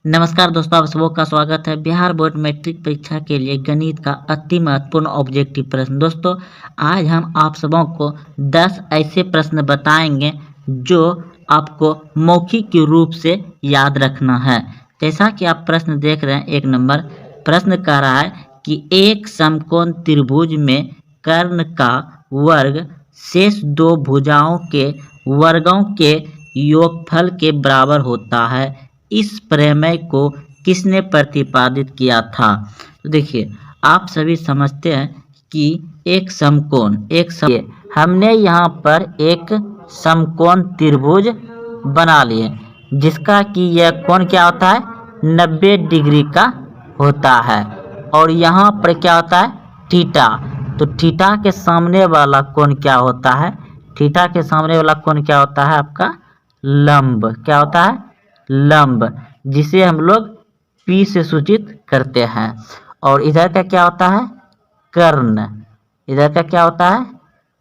नमस्कार दोस्तों, आप सबों का स्वागत है। बिहार बोर्ड मैट्रिक परीक्षा के लिए गणित का अति महत्वपूर्ण ऑब्जेक्टिव प्रश्न। दोस्तों, आज हम आप सबों को 10 ऐसे प्रश्न बताएंगे जो आपको मौखिक के रूप से याद रखना है। जैसा कि आप प्रश्न देख रहे हैं, 1 नंबर प्रश्न कह रहा है कि एक समकोण त्रिभुज में कर्ण का वर्ग शेष 2 भुजाओं के वर्गों के योगफल के बराबर होता है। इस प्रमेय को किसने प्रतिपादित किया था? तो देखिए, आप सभी समझते हैं कि एक समकोण हमने यहाँ पर एक समकोण त्रिभुज बना लिए, जिसका कि यह कोण क्या होता है, 90 डिग्री का होता है। और यहाँ पर क्या होता है, थीटा। तो थीटा के सामने वाला कोण क्या होता है? थीटा के सामने वाला कोण क्या होता है आपका? लंब। क्या होता है? लंब, जिसे हम लोग P से सूचित करते हैं। और इधर का क्या होता है? कर्ण। इधर का क्या होता है?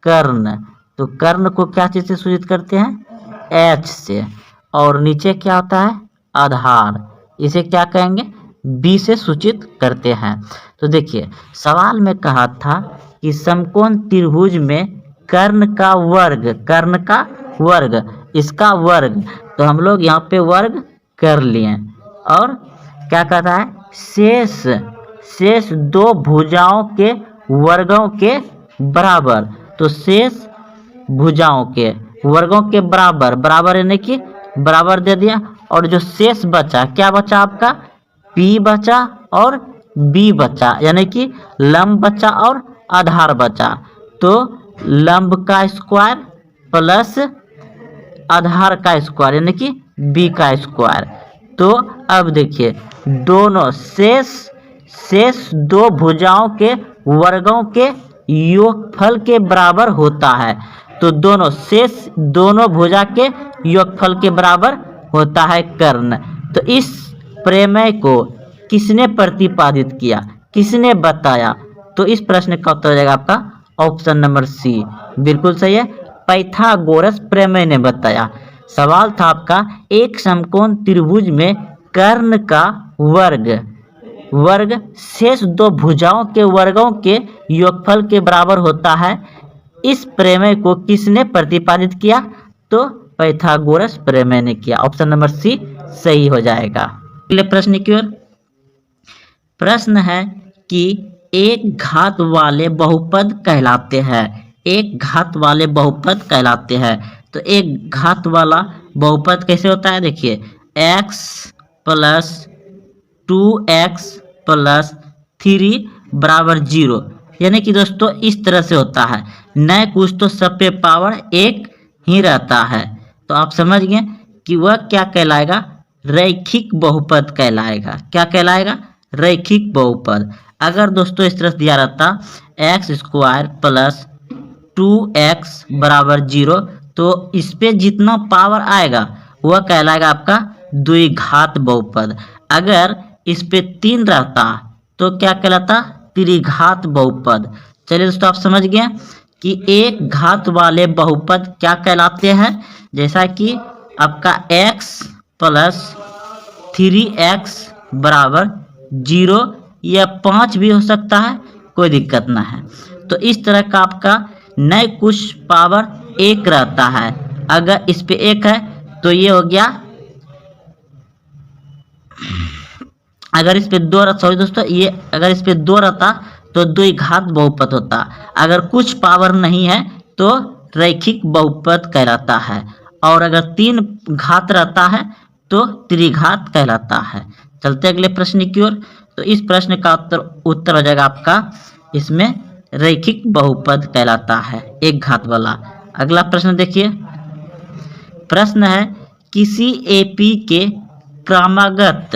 कर्ण। तो कर्ण को क्या चीज से सूचित करते हैं? H से। और नीचे क्या होता है? आधार। इसे क्या कहेंगे? B से सूचित करते हैं। तो देखिए, सवाल में कहा था कि समकोण त्रिभुज में कर्ण का वर्ग, इसका वर्ग। तो हम लोग यहाँ पे वर्ग कर लिए। और क्या कहता है? शेष 2 भुजाओं के वर्गों के बराबर। तो शेष भुजाओं के वर्गों के बराबर यानी कि बराबर दे दिया। और जो शेष बचा, क्या बचा आपका? P बचा और B बचा, यानी कि लंब बचा और आधार बचा। तो लंब का स्क्वायर प्लस आधार का स्क्वायर यानी कि B का स्क्वायर। तो अब देखिए, दोनों शेष 2 भुजाओं के वर्गों के योगफल के बराबर होता है। तो दोनों भुजा के योगफल के बराबर होता है कर्ण। तो इस प्रमेय को किसने प्रतिपादित किया, किसने बताया? तो इस प्रश्न का उत्तर हो जाएगा आपका ऑप्शन नंबर C। बिल्कुल सही है, पाइथागोरस प्रमेय ने बताया। सवाल था आपका, एक समकोण त्रिभुज में कर्ण का वर्ग शेष 2 भुजाओं के वर्गों के योगफल के बराबर होता है। इस प्रमेय को किसने प्रतिपादित किया? तो पाइथागोरस प्रमेय ने किया। ऑप्शन नंबर C सही हो जाएगा। अगले प्रश्न की ओर। प्रश्न है कि एक घात वाले बहुपद कहलाते हैं। एक घात वाले बहुपद कहलाते हैं। तो एक घात वाला बहुपद कैसे होता है? देखिए, x + 2x + 3 = 0, यानी कि दोस्तों इस तरह से होता है। न कुछ तो सब पे पावर 1 ही रहता है। तो आप समझ गए कि वह क्या कहलाएगा? रैखिक बहुपद कहलाएगा। क्या कहलाएगा? रैखिक बहुपद। अगर दोस्तों इस तरह से दिया रहता x² + 2x = 0, तो इस पे जितना पावर आएगा वह कहलाएगा आपका द्विघात बहुपद। अगर इस पे 3 रहता तो क्या कहलाता? त्रिघात बहुपद। चलिए दोस्तों, आप समझ गए कि एक घात वाले बहुपद क्या कहलाते हैं। जैसा कि आपका x + 3x = 0 या 5 भी हो सकता है, कोई दिक्कत ना है। तो इस तरह का आपका न कुछ पावर 1 रहता है। अगर इस पे 1 है तो ये हो गया। अगर इस पे 2 रहता, सॉरी दोस्तों, ये अगर इस पे 2 रहता तो द्विघात बहुपद होता। अगर कुछ पावर नहीं है तो रैखिक बहुपद कहलाता है। और अगर 3 घात रहता है तो त्रिघात कहलाता है। चलते अगले प्रश्न की ओर। तो इस प्रश्न का उत्तर हो जाएगा आपका, इसमें रैखिक बहुपद कहलाता है एक घात वाला। अगला प्रश्न देखिए। प्रश्न है, किसी AP के क्रमागत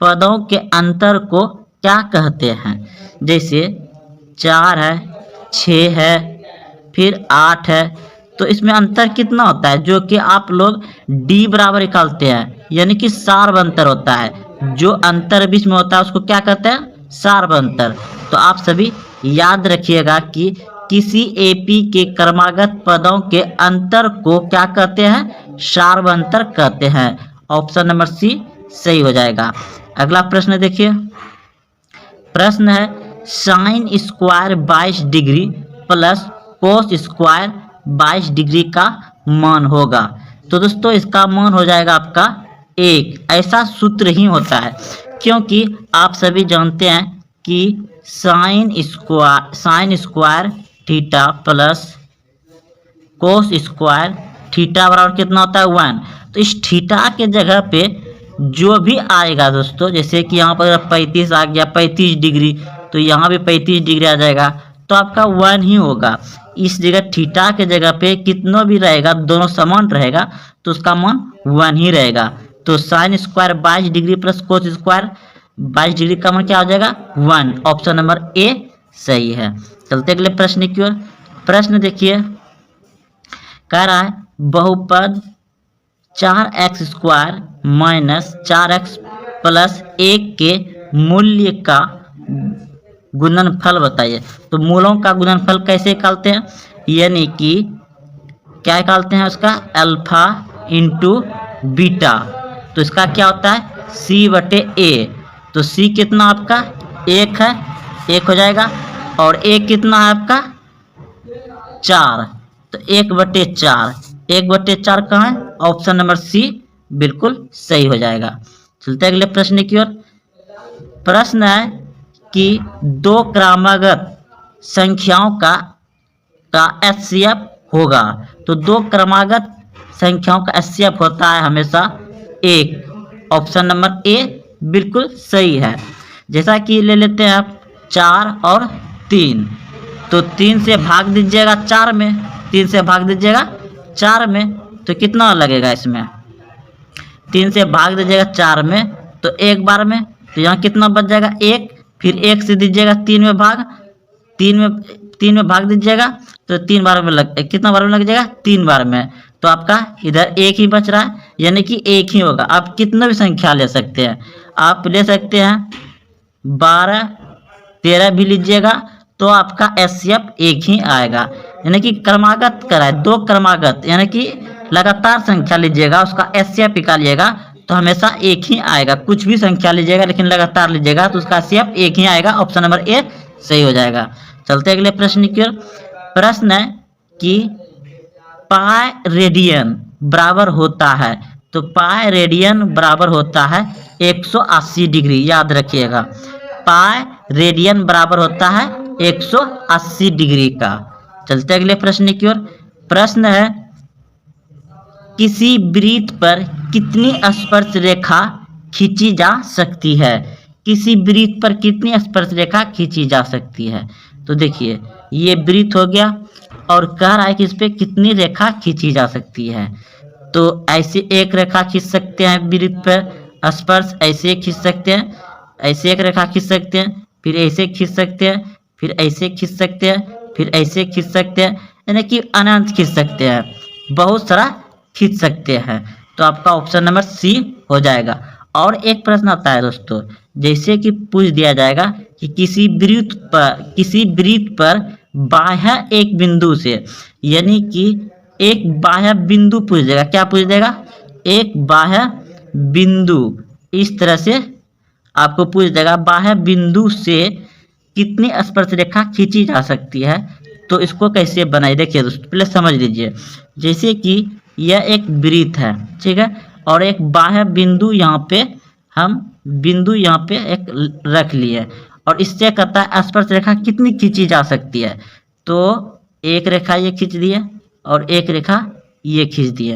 पदों के अंतर को क्या कहते हैं? जैसे 4 है, 6 है, फिर 8 है। तो इसमें अंतर कितना होता है? जो कि आप लोग D बराबर निकालते हैं, यानी कि सार्व अंतर होता है। जो अंतर बीच में होता है उसको क्या कहते हैं? सार्व अंतर। तो आप सभी याद रखिएगा कि किसी AP के क्रमागत पदों के अंतर को क्या कहते हैं? सार्व अंतर कहते हैं। ऑप्शन नंबर C सही हो जाएगा। अगला प्रश्न देखिए, प्रश्न है sine square 22 degree plus cos square 22 degree का मान होगा। तो दोस्तों इसका मान हो जाएगा आपका 1। ऐसा सूत्र ही होता है, क्योंकि आप सभी जानते हैं कि sine square theta plus cos square theta बराबर कितना होता है 1। तो इस थीटा के जगह पे जो भी आएगा दोस्तों, जैसे कि यहाँ पर 35 आ गया 35 डिग्री, तो यहाँ भी 35 डिग्री आ जाएगा, तो आपका 1 ही होगा। इस जगह थीटा के जगह पे कितना भी रहेगा, दोनों समान रहेगा, तो उसका मान 1 ही रहेगा। तो sine square 22 degree plus cos square 22 degree का मान क्या हो जाएगा 1। ऑप्शन नंबर ए सही है। चलते अगले प्रश्न की ओर। प्रश्न देखिए, कह रहा है बहुपद 4x square minus 4x plus 1 के मूल्य का गुणनफल बताइए। तो मूलों का गुणनफल कैसे निकालते हैं, यानी कि क्या निकालते हैं उसका अल्फा इंटू बीटा। तो इसका क्या होता है c/a। तो c कितना आपका 1 है, 1 हो जाएगा, और a कितना है आपका 4, तो 1/4। 1/4 कहाँ है, ऑप्शन नंबर सी बिल्कुल सही हो जाएगा। चलते अगले प्रश्न की ओर। प्रश्न है कि दो क्रमागत संख्याओं का HCF होगा। तो दो क्रमागत संख्याओं का HCF होता है हमेशा 1। ऑप्शन नंबर ए बिल्कुल सही है। जैसा कि ले लेते हैं आप 4 और 3, तो 3 से भाग दीजिएगा 4 में, 3 से भाग दीजिएगा 4 में, तो कितना लगेगा इसमें, 3 से भाग दीजिएगा 4 में तो एक बार में, तो यहाँ कितना बच जाएगा 1, फिर 1 से दीजिएगा 3 में भाग, 3 में भाग दीजिएगा तो 3 बार में कितना बार में लग जाएगा 3 बार में, तो आपका इधर 1 ही बच रहा है, यानी कि 1 ही होगा। आप कितना भी संख्या ले सकते हैं, आप ले सकते हैं 12 13 भी लीजिएगा तो आपका HCF 1 ही आएगा। यानी कि क्रमागत कराए, दो क्रमागत यानी कि लगातार संख्या लीजिएगा, उसका HCF निकालिएगा तो हमेशा 1 ही आएगा। कुछ भी संख्या लीजिएगा लेकिन लगातार लीजिएगा तो उसका HCF 1 ही आएगा। ऑप्शन नंबर ए सही हो जाएगा। चलते अगले प्रश्न की ओर। प्रश्न है कि पाई रेडियन बराबर होता है, तो पाई रेडियन बराबर होता है 180 डिग्री, याद रखिएगा। पाई रेडियन बराबर होता है 180 डिग्री का। चलते अगले प्रश्न की ओर। प्रश्न है किसी वृत्त पर कितनी स्पर्श रेखा खींची जा सकती है। किसी वृत्त पर कितनी स्पर्श रेखा खींची जा सकती है। तो देखिए ये वृत्त हो गया और कह रहा है कि इस पे कितनी रेखा खींची जा सकती है। तो ऐसे एक रेखा खींच सकते हैं वृत्त पर स्पर्श, ऐसे खींच सकते हैं, ऐसे एक रेखा खींच सकते हैं, फिर ऐसे खींच सकते हैं, फिर ऐसे खींच सकते हैं, फिर ऐसे खींच सकते हैं, यानी कि अनंत खींच सकते हैं, बहुत सारा खींच सकते हैं। तो आपका ऑप्शन नंबर सी हो जाएगा। और एक प्रश्न आता है दोस्तों, जैसे कि पूछ दिया जाएगा कि किसी वृत्त पर बाह्य एक बिंदु से, यानी कि एक बाह्य बिंदु पूछ देगा। क्या पूछ देगा, एक बाह्य बिंदु, इस तरह से आपको पूछ देगा बाह्य बिंदु से कितनी स्पर्श रेखा खींची जा सकती है। तो इसको कैसे बनाए, देखिए दोस्तों पहले समझ लीजिए। जैसे कि यह एक वृत्त है, ठीक है, और एक बाह्य बिंदु यहाँ पे हम बिंदु यहाँ पे एक रख लिए और इससे कहता है स्पर्श रेखा कितनी खींची जा सकती है। तो एक रेखा ये खींच दिए और एक रेखा ये खींच दिए,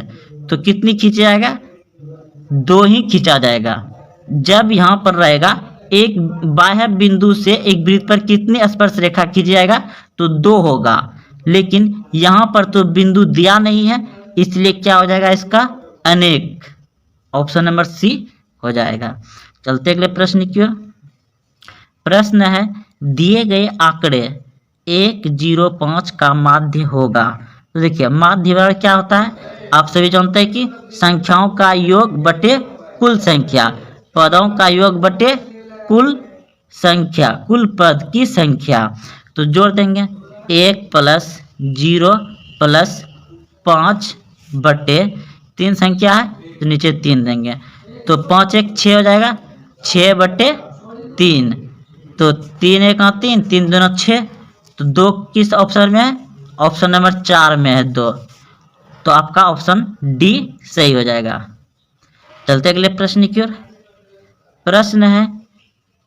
तो कितनी खींचा जाएगा, 2 ही खींचा जाएगा। जब यहाँ पर रहेगा एक बाह्य बिंदु से एक वृत्त पर कितनी स्पर्श रेखा खींची जाएगा, तो 2 होगा। लेकिन यहाँ पर तो बिंदु दिया नहीं है, इसलिए क्या हो जाएगा इसका अनेक। ऑप्शन नंबर सी हो जाएगा। चलते अगले प्रश्न की ओर। प्रश्न है दिए गए आंकड़े 105 का माध्य होगा। तो देखिए माध्य बराबर क्या होता है, आप सभी जानते हैं कि संख्याओं का योग बटे कुल संख्या, पदों का योग बटे कुल संख्या, कुल पद की संख्या। तो जोड़ देंगे 1 + 0 + 5 बटे 3 संख्या है तो नीचे 3 देंगे। तो 5 1 6 हो जाएगा, 6/3, तो 3 1 3, 3 2 6, तो 2 किस ऑप्शन में है? ऑप्शन नंबर 4 में है 2, तो आपका ऑप्शन डी सही हो जाएगा। चलते अगले प्रश्न की ओर। प्रश्न है,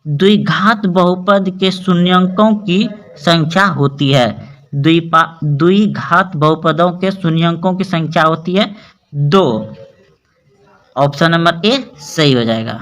द्विघात बहुपद के शून्यंकों की संख्या होती है। द्विघात बहुपदों के शून्यंकों की संख्या होती है 2, ऑप्शन नंबर ए सही हो जाएगा।